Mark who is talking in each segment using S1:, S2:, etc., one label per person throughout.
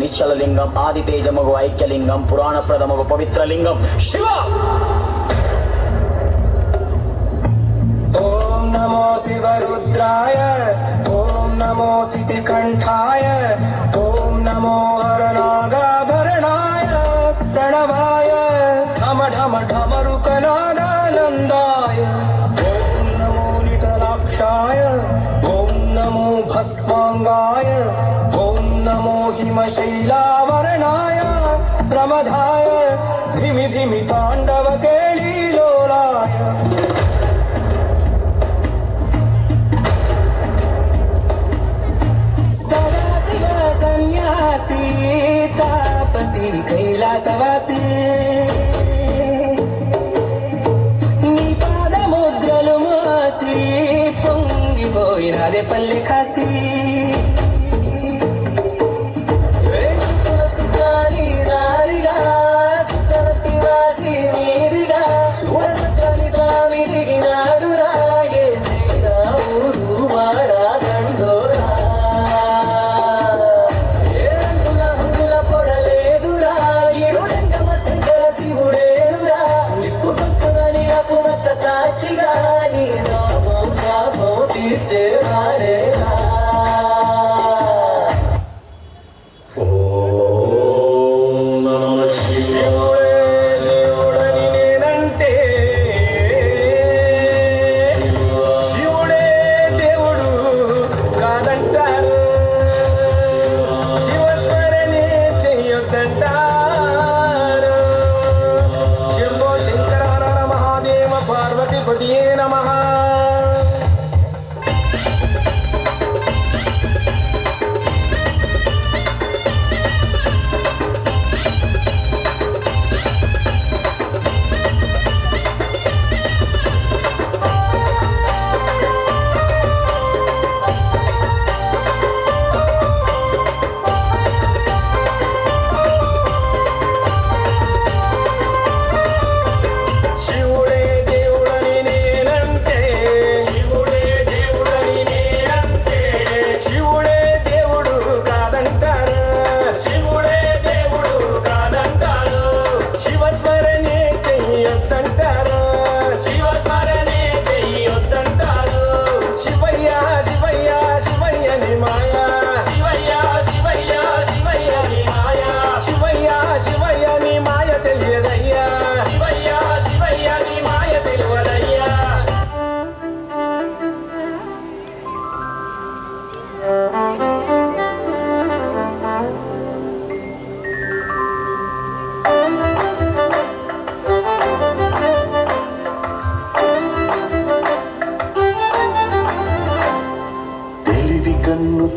S1: నిత్యలింగము నిశ్చలలింగం ఆది తేజమగు ఐక్యలింగం పురాణ ప్రథమగు పవిత్రలింగం శివ.
S2: ఓం నమో శివరుద్రాయ, ఓం నమో సితికంఠాయ, ఓం నమో హరనాగాభరణాయ ప్రణవాయ ఢమ ఢమ ఢమరుకనాదానందాయ. ఓం నమో నిటలాక్షాయ, ఓం నమో భస్మాంగాయ, ఓం నమో హిమశైలావరణాయ ప్రమదాయ ధిమి ధిమి తాండవ కేళీలోలాయ. సదాశివ సన్యాసి తాపసి కైలాసవాసి, నీ పాదముద్రలు మోసి పొంగిపోయినదే పల్లె కాసి. పార్వతీపతియే నమః.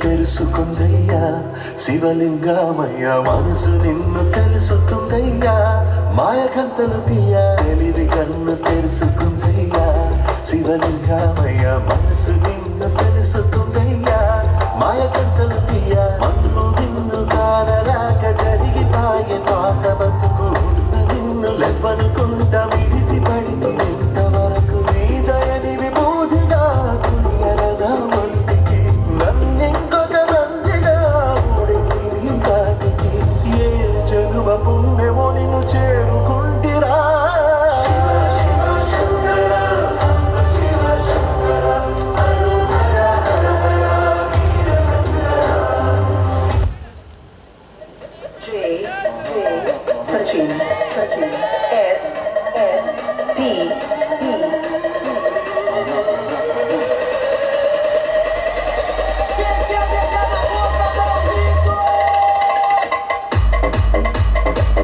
S3: తెలుసుకుందయ్యా శివలింగమయ్య, మనసు నిన్ను తెలుసుకుందయ్యా మాయకంతలు తీయ. తెలివి కన్ను తెలుసుకుందయ్యా శివలింగమయ్య, మనసు నిన్ను తెలుసుకుందయ్యా మాయకంతలు తీయ. మన్ను నిన్ను కానరాక జరిగిపాయ పాత బతుకు, నిన్ను లెవ్వనుకుంట విడిసి పడితే ఇంతవరకు నీ దయని విభూతిగా కురియరదా ఒంటికి. నన్నింకొక నందిగా ఉడికి నీ కాటికి, ఏ జనుమ పుణ్యమో నిన్ను చేరుకుంటిరా.
S4: Sachin, S, P,